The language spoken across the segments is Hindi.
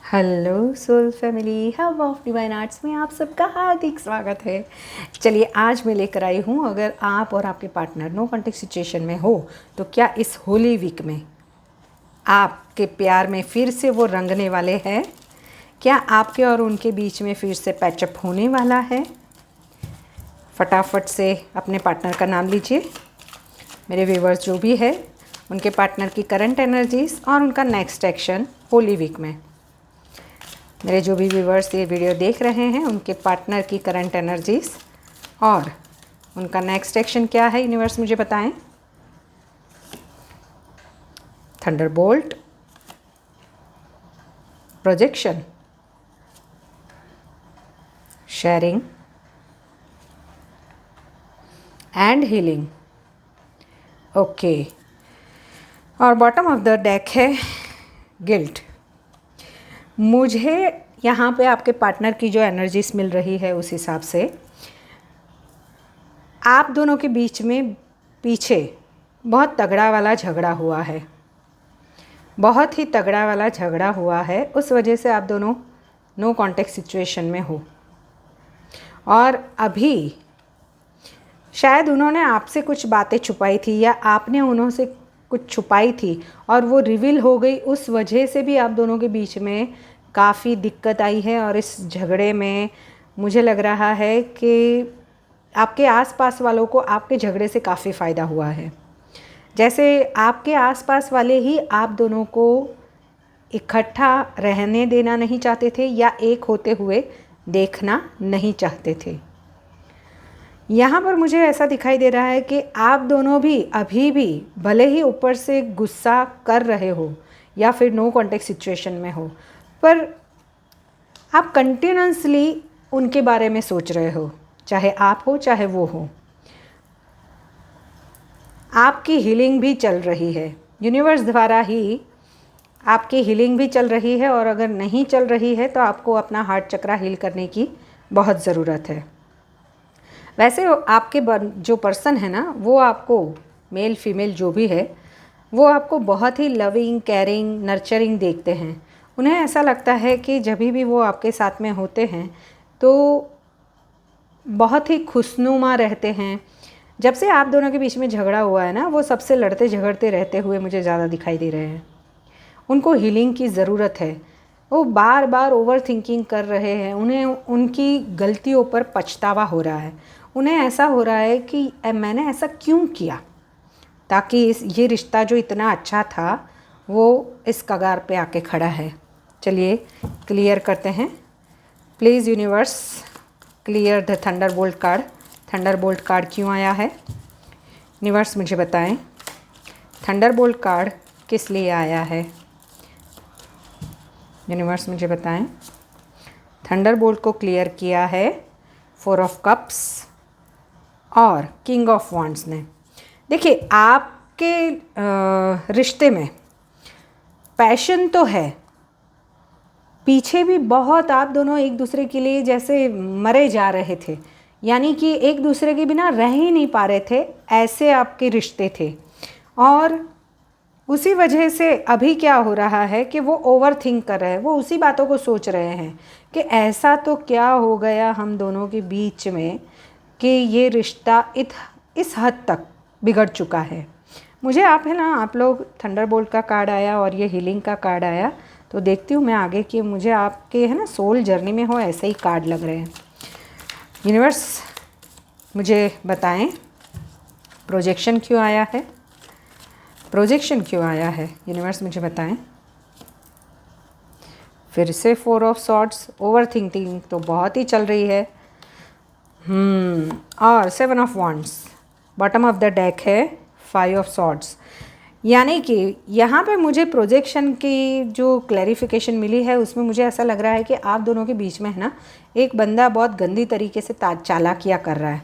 Hello soul family, hub of divine arts में आप सबका हार्दिक स्वागत है। चलिए आज मैं लेकर आई हूँ, अगर आप और आपके पार्टनर नो कॉन्टेक्ट सिचुएशन में हो तो क्या इस होली वीक में आपके प्यार में फिर से वो रंगने वाले हैं? क्या आपके और उनके बीच में फिर से पैचअप होने वाला है? फटाफट से अपने पार्टनर का नाम लीजिए। मेरे व्यूवर्स जो भी है उनके पार्टनर की करंट एनर्जीज और उनका नेक्स्ट एक्शन होली वीक में। मेरे जो भी व्यूवर्स ये वीडियो देख रहे हैं उनके पार्टनर की करंट एनर्जीज और उनका नेक्स्ट एक्शन क्या है, यूनिवर्स मुझे बताएं। Thunderbolt, projection, sharing and healing. Okay, और बॉटम ऑफ द डेक है गिल्ट। मुझे यहाँ पे आपके पार्टनर की जो एनर्जीज मिल रही है उस हिसाब से आप दोनों के बीच में पीछे बहुत तगड़ा वाला झगड़ा हुआ है, बहुत ही तगड़ा वाला झगड़ा हुआ है। उस वजह से आप दोनों नो कॉन्टेक्ट सिचुएशन में हो और अभी शायद उन्होंने आपसे कुछ बातें छुपाई थी या आपने उन्हों से कुछ छुपाई थी और वो रिवील हो गई। उस वजह से भी आप दोनों के बीच में काफ़ी दिक्कत आई है और इस झगड़े में मुझे लग रहा है कि आपके आसपास वालों को आपके झगड़े से काफ़ी फ़ायदा हुआ है। जैसे आपके आसपास वाले ही आप दोनों को इकट्ठा रहने देना नहीं चाहते थे या एक होते हुए देखना नहीं चाहते थे। यहाँ पर मुझे ऐसा दिखाई दे रहा है कि आप दोनों भी अभी भी भले ही ऊपर से गुस्सा कर रहे हो या फिर नो कॉन्टेक्ट सिचुएशन में हो, पर आप कंटिन्यूसली उनके बारे में सोच रहे हो, चाहे आप हो चाहे वो हो। आपकी हीलिंग भी चल रही है, यूनिवर्स द्वारा ही आपकी हीलिंग भी चल रही है और अगर नहीं चल रही है तो आपको अपना हार्ट चक्रा हील करने की बहुत ज़रूरत है। वैसे आपके जो पर्सन है ना, वो आपको मेल फीमेल जो भी है वो आपको बहुत ही लविंग, केयरिंग, नर्चरिंग देखते हैं। उन्हें ऐसा लगता है कि जब भी वो आपके साथ में होते हैं तो बहुत ही खुशनुमा रहते हैं। जब से आप दोनों के बीच में झगड़ा हुआ है ना, वो सबसे लड़ते झगड़ते रहते हुए मुझे ज़्यादा दिखाई दे रहे हैं। उनको हीलिंग की ज़रूरत है, वो बार बार ओवर थिंकिंग कर रहे हैं। उन्हें उनकी गलतियों पर पछतावा हो रहा है। उन्हें ऐसा हो रहा है कि मैंने ऐसा क्यों किया, ताकि ये रिश्ता जो इतना अच्छा था वो इस कगार पे आके खड़ा है। चलिए क्लियर करते हैं। Please universe clear the Thunderbolt card. Thunderbolt card क्यों आया है, यूनिवर्स मुझे बताएं। थंडरबोल्ट कार्ड किस लिए आया है, यूनिवर्स मुझे बताएं। थंडरबोल्ट को क्लियर किया है 4 ऑफ कप्स और किंग ऑफ वॉन्ड्स ने। देखिए, आपके रिश्ते में पैशन तो है, पीछे भी बहुत आप दोनों एक दूसरे के लिए जैसे मरे जा रहे थे, यानी कि एक दूसरे के बिना रह ही नहीं पा रहे थे, ऐसे आपके रिश्ते थे। और उसी वजह से अभी क्या हो रहा है कि वो ओवर थिंक कर रहे हैं, वो उसी बातों को सोच रहे हैं कि ऐसा तो क्या हो गया हम दोनों के बीच में कि ये रिश्ता इस हद तक बिगड़ चुका है। मुझे आप है ना, आप लोग थंडरबोल्ट का कार्ड आया और ये हीलिंग का कार्ड आया, तो देखती हूँ मैं आगे कि मुझे आपके है ना सोल जर्नी में हो ऐसे ही कार्ड लग रहे हैं। यूनिवर्स मुझे बताएं प्रोजेक्शन क्यों आया है, प्रोजेक्शन क्यों आया है, यूनिवर्स मुझे बताएं। फिर से 4 ऑफ सॉर्ड्स, ओवर थिंकिंग तो बहुत ही चल रही है। और 7 of wands, bottom of the deck है 5 ऑफ सॉर्ड्स। यानी कि यहाँ पे मुझे प्रोजेक्शन की जो क्लैरिफिकेशन मिली है उसमें मुझे ऐसा लग रहा है कि आप दोनों के बीच में है ना एक बंदा बहुत गंदी तरीके से चालाकियाँ कर रहा है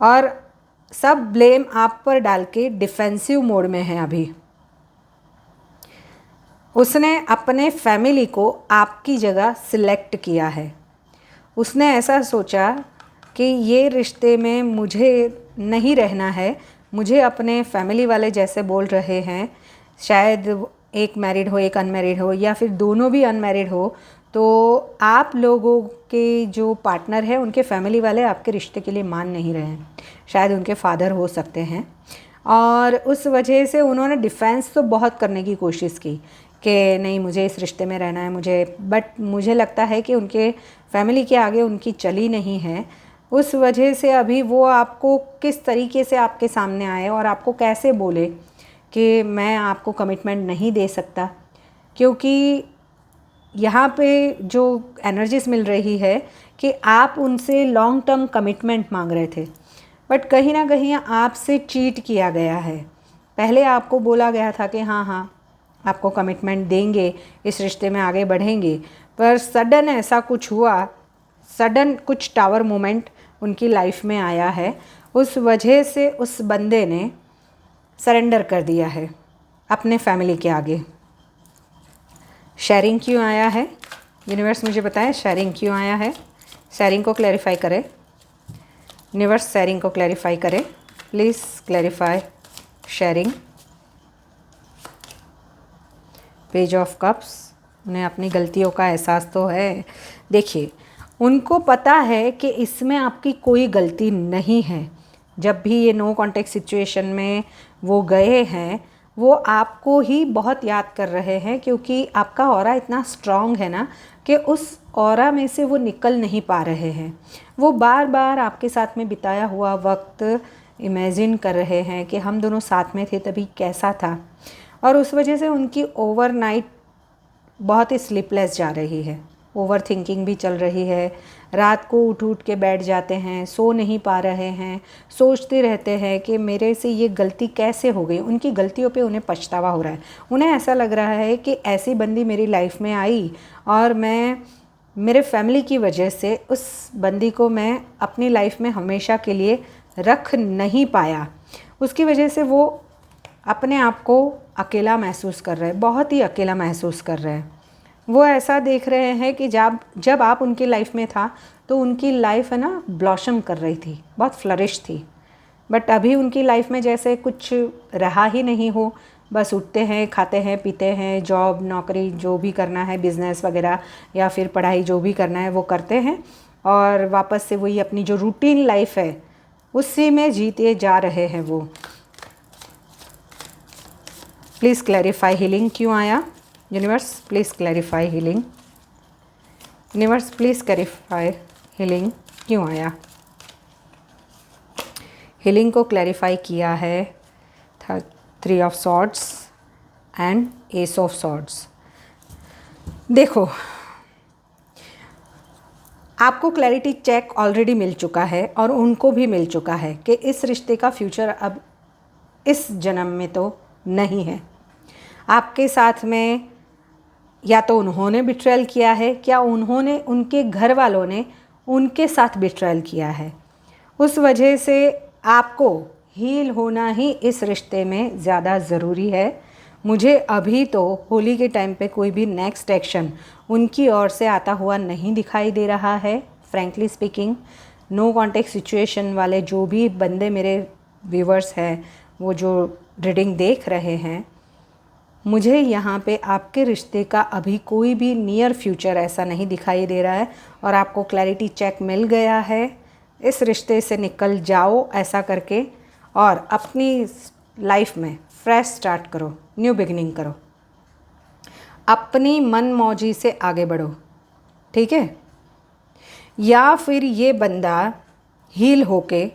और सब ब्लेम आप पर डाल के डिफेंसिव मोड में है। अभी उसने अपने फैमिली को आपकी जगह सिलेक्ट किया है। उसने ऐसा सोचा कि ये रिश्ते में मुझे नहीं रहना है, मुझे अपने फैमिली वाले जैसे बोल रहे हैं, शायद एक मैरिड हो एक अनमैरिड हो या फिर दोनों भी अनमैरिड हो, तो आप लोगों के जो पार्टनर है उनके फैमिली वाले आपके रिश्ते के लिए मान नहीं रहे हैं। शायद उनके फादर हो सकते हैं, और उस वजह से उन्होंने डिफेंस तो बहुत करने की कोशिश की कि नहीं मुझे इस रिश्ते में रहना है मुझे, बट मुझे लगता है कि उनके फैमिली के आगे उनकी चली नहीं है। उस वजह से अभी वो आपको किस तरीके से आपके सामने आए और आपको कैसे बोले कि मैं आपको कमिटमेंट नहीं दे सकता, क्योंकि यहाँ पे जो एनर्जीज मिल रही है कि आप उनसे लॉन्ग टर्म कमिटमेंट मांग रहे थे, बट कहीं ना कहीं आपसे चीट किया गया है। पहले आपको बोला गया था कि हाँ हाँ आपको कमिटमेंट देंगे, इस रिश्ते में आगे बढ़ेंगे, पर सडन ऐसा कुछ हुआ, सडन कुछ टावर मोमेंट उनकी लाइफ में आया है। उस वजह से उस बंदे ने सरेंडर कर दिया है अपने फैमिली के आगे। शेयरिंग क्यों आया है? यूनिवर्स मुझे बताएं शेयरिंग क्यों आया है। शेयरिंग को क्लैरिफाई करें, यूनिवर्स शेयरिंग को क्लैरिफाई करें, please clarify sharing. Page of cups, उन्हें अपनी गलतियों का एहसास तो है। देखिए उनको पता है कि इसमें आपकी कोई गलती नहीं है। जब भी ये नो कॉन्टेक्ट सिचुएशन में वो गए हैं, वो आपको ही बहुत याद कर रहे हैं, क्योंकि आपका ऑरा इतना स्ट्रॉन्ग है ना कि उस ऑरा में से वो निकल नहीं पा रहे हैं। वो बार बार आपके साथ में बिताया हुआ वक्त इमेजिन कर रहे हैं कि हम दोनों साथ में थे तभी कैसा था, और उस वजह से उनकी ओवरनाइट बहुत ही स्लीपलेस जा रही है। ओवर थिंकिंग भी चल रही है, रात को उठ उठ के बैठ जाते हैं, सो नहीं पा रहे हैं, सोचते रहते हैं कि मेरे से ये गलती कैसे हो गई। उनकी गलतियों पे उन्हें पछतावा हो रहा है। उन्हें ऐसा लग रहा है कि ऐसी बंदी मेरी लाइफ में आई और मैं मेरे फैमिली की वजह से उस बंदी को मैं अपनी लाइफ में हमेशा के लिए रख नहीं पाया। उसकी वजह से वो अपने आप को अकेला महसूस कर रहे हैं, बहुत ही अकेला महसूस कर रहे हैं। वो ऐसा देख रहे हैं कि जब आप उनकी लाइफ में था तो उनकी लाइफ है ना ब्लॉसम कर रही थी, बहुत फ्लरिश थी, बट अभी उनकी लाइफ में जैसे कुछ रहा ही नहीं हो। बस उठते हैं, खाते हैं, पीते हैं, जॉब नौकरी जो भी करना है, बिज़नेस वगैरह या फिर पढ़ाई जो भी करना है वो करते हैं, और वापस से वही अपनी जो रूटीन लाइफ है उसी में जीते जा रहे हैं वो। प्लीज़ क्लैरिफाई हीलिंग क्यों आया? Universe please clarify healing. Universe please clarify healing क्यों आया? हीलिंग को क्लैरिफाई किया है 3 of swords and S of swords. देखो आपको क्लैरिटी चेक ऑलरेडी मिल चुका है और उनको भी मिल चुका है कि इस रिश्ते का फ्यूचर अब इस जन्म में तो नहीं है। आपके साथ में या तो उन्होंने बिट्रेयल किया है, क्या उन्होंने उनके घर वालों ने उनके साथ बिट्रेयल किया है। उस वजह से आपको हील होना ही इस रिश्ते में ज़्यादा ज़रूरी है। मुझे अभी तो होली के टाइम पे कोई भी नेक्स्ट एक्शन उनकी ओर से आता हुआ नहीं दिखाई दे रहा है। Frankly speaking, no contact situation वाले जो भी बंदे मेरे व्यूवर्स हैं, वो जो रीडिंग देख रहे हैं, मुझे यहाँ पे आपके रिश्ते का अभी कोई भी नियर फ्यूचर ऐसा नहीं दिखाई दे रहा है, और आपको क्लैरिटी चेक मिल गया है। इस रिश्ते से निकल जाओ ऐसा करके, और अपनी लाइफ में फ्रेश स्टार्ट करो, न्यू बिगिनिंग करो, अपनी मन मौजी से आगे बढ़ो, ठीक है? या फिर ये बंदा हील होके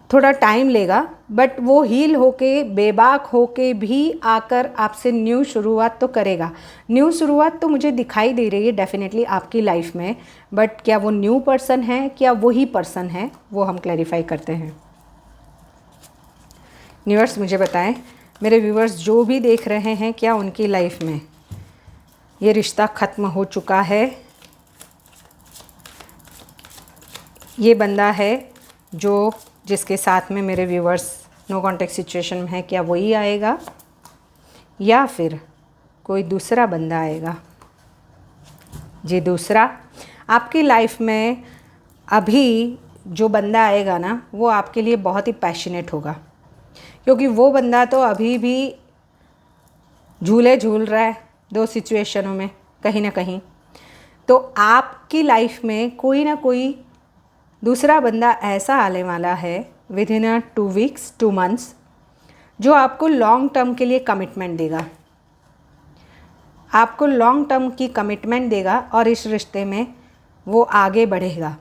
थोड़ा टाइम लेगा, बट वो हील होके बेबाक होके भी आकर आपसे न्यू शुरुआत तो करेगा। न्यू शुरुआत तो मुझे दिखाई दे रही है डेफिनेटली आपकी लाइफ में, बट क्या वो न्यू पर्सन है, क्या वही पर्सन है, वो हम क्लैरिफाई करते हैं। यूनिवर्स मुझे बताएं, मेरे व्यूवर्स जो भी देख रहे हैं, क्या उनकी लाइफ में ये रिश्ता ख़त्म हो चुका है? ये बंदा है जो जिसके साथ में मेरे व्यूवर्स नो कॉन्टेक्ट सिचुएशन में है, क्या वही आएगा या फिर कोई दूसरा बंदा आएगा? जी दूसरा। आपकी लाइफ में अभी जो बंदा आएगा ना, वो आपके लिए बहुत ही पैशनेट होगा, क्योंकि वो बंदा तो अभी भी झूले झूल रहा है दो सिचुएशनों में कहीं ना कहीं, तो आपकी लाइफ में कोई ना कोई दूसरा बंदा ऐसा आने वाला है विद इन 2 वीक्स 2 मंथ्स जो आपको लॉन्ग टर्म के लिए कमिटमेंट देगा, आपको लॉन्ग टर्म की कमिटमेंट देगा और इस रिश्ते में वो आगे बढ़ेगा।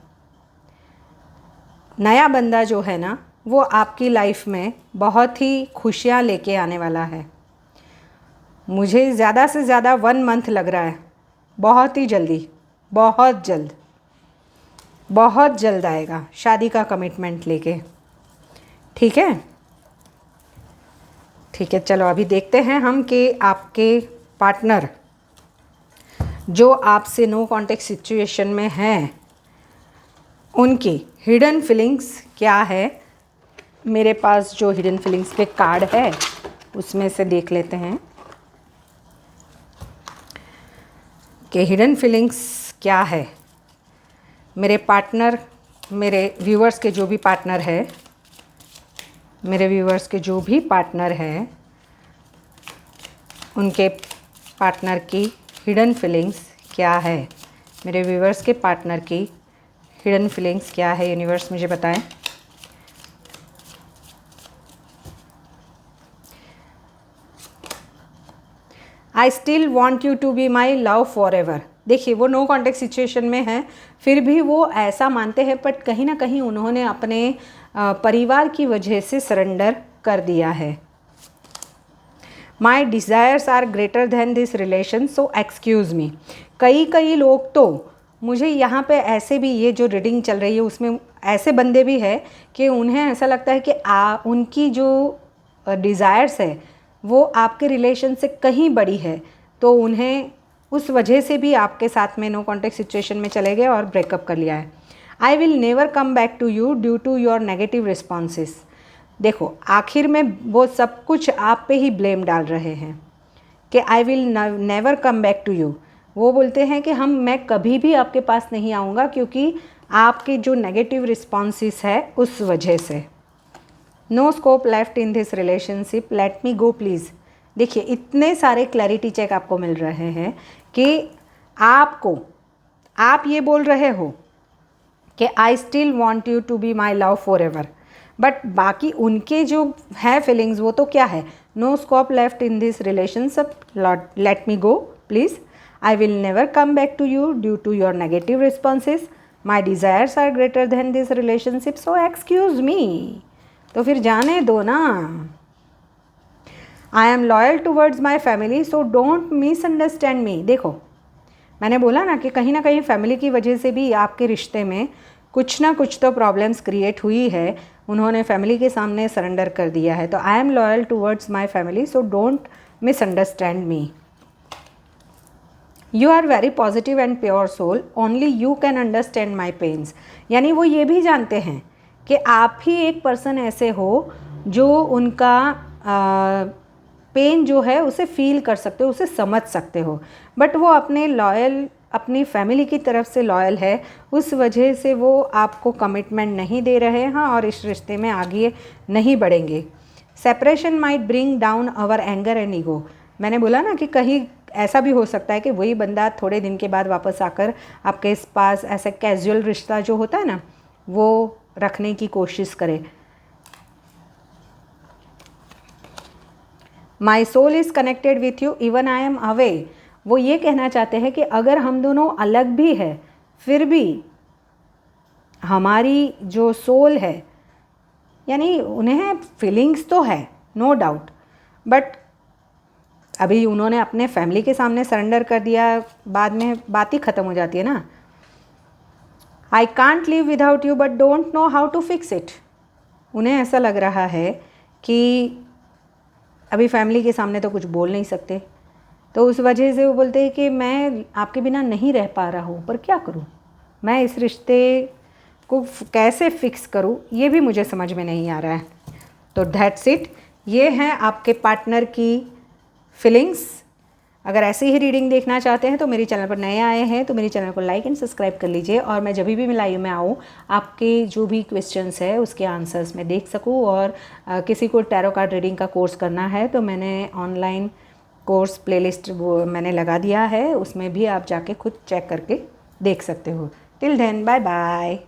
नया बंदा जो है ना वो आपकी लाइफ में बहुत ही खुशियाँ लेके आने वाला है। मुझे ज़्यादा से ज़्यादा 1 मंथ लग रहा है, बहुत ही जल्दी, बहुत जल्द आएगा शादी का कमिटमेंट लेके। ठीक है, ठीक है, चलो अभी देखते हैं हम कि आपके पार्टनर जो आपसे नो कॉन्टेक्ट सिचुएशन में हैं उनकी हिडन फीलिंग्स क्या है। मेरे पास जो हिडन फीलिंग्स के कार्ड है उसमें से देख लेते हैं कि हिडन फीलिंग्स क्या है। मेरे पार्टनर, मेरे व्यूअर्स के जो भी पार्टनर है, मेरे व्यूअर्स के जो भी पार्टनर है उनके पार्टनर की हिडन फीलिंग्स क्या है। मेरे व्यूअर्स के पार्टनर की हिडन फीलिंग्स क्या है, यूनिवर्स मुझे बताएं। I still want you to be my love forever. देखिए वो नो कॉन्टेक्ट सिचुएशन में है, फिर भी वो ऐसा मानते हैं, बट कहीं ना कहीं उन्होंने अपने परिवार की वजह से सरेंडर कर दिया है। My desires are greater than this relation so excuse me. कई लोग तो मुझे यहाँ पे ऐसे भी, ये जो रीडिंग चल रही है उसमें ऐसे बंदे भी हैं कि उन्हें ऐसा लगता है कि उनकी जो डिज़ायर्स है वो आपके रिलेशन से कहीं बड़ी है, तो उन्हें उस वजह से भी आपके साथ में नो कॉन्टेक्ट सिचुएशन में चले गए और ब्रेकअप कर लिया है। I will never come back to you due to your negative responses. देखो आखिर में वो सब कुछ आप पे ही ब्लेम डाल रहे हैं कि I will never come back to you. वो बोलते हैं कि मैं कभी भी आपके पास नहीं आऊँगा क्योंकि आपके जो नेगेटिव रिस्पॉन्सेस है उस वजह से। No scope left in this relationship, let me go please. देखिए इतने सारे क्लैरिटी चेक आपको मिल रहे हैं कि आप ये बोल रहे हो कि I still want you to be my love forever, but बाकी उनके जो है फीलिंग्स वो तो क्या है, no scope left in this relationship, let me go please, I will never come back to you due to your negative responses, my desires are greater than this relationship so excuse me. तो फिर जाने दो ना। I am loyal towards my family so don't misunderstand मी। देखो मैंने बोला ना कि कहीं ना कहीं फैमिली की वजह से भी आपके रिश्ते में कुछ ना कुछ तो प्रॉब्लम्स क्रिएट हुई है। उन्होंने फैमिली के सामने सरेंडर कर दिया है। तो I am loyal towards my family so don't misunderstand me. You are very positive and pure soul, only you can understand my pains. यानी वो ये भी जानते हैं कि आप ही एक पर्सन ऐसे हो जो उनका पेन जो है उसे फील कर सकते हो, उसे समझ सकते हो, बट वो अपनी फैमिली की तरफ से लॉयल है, उस वजह से वो आपको कमिटमेंट नहीं दे रहे हैं और इस रिश्ते में आगे नहीं बढ़ेंगे। Separation might bring down our anger and ego. मैंने बोला ना कि कहीं ऐसा भी हो सकता है कि वही बंदा थोड़े दिन के बाद वापस आकर आपके पास ऐसा कैजुअल रिश्ता जो होता है ना वो रखने की कोशिश करे। My soul is connected with you even I am away. वो ये कहना चाहते हैं कि अगर हम दोनों अलग भी है फिर भी हमारी जो सोल है, यानी उन्हें फीलिंग्स तो है नो डाउट, बट अभी उन्होंने अपने फैमिली के सामने सरेंडर कर दिया, बाद में बात ही ख़त्म हो जाती है ना। I can't live without you but don't know how to fix it. उन्हें ऐसा लग रहा है कि अभी फैमिली के सामने तो कुछ बोल नहीं सकते, तो उस वजह से वो बोलते हैं कि मैं आपके बिना नहीं रह पा रहा हूँ, पर क्या करूँ, मैं इस रिश्ते को कैसे फिक्स करूँ ये भी मुझे समझ में नहीं आ रहा है। तो दैट्स इट, ये हैं आपके पार्टनर की फीलिंग्स। अगर ऐसी ही रीडिंग देखना चाहते हैं तो मेरे चैनल पर नए आए हैं तो मेरे चैनल को लाइक एंड सब्सक्राइब कर लीजिए, और मैं जब भी लाइव में आऊँ आपके जो भी क्वेश्चंस है उसके आंसर्स मैं देख सकूँ। और किसी को टैरो कार्ड रीडिंग का कोर्स करना है तो मैंने ऑनलाइन कोर्स प्लेलिस्ट वो मैंने लगा दिया है, उसमें भी आप जाके खुद चेक करके देख सकते हो। Till then bye bye.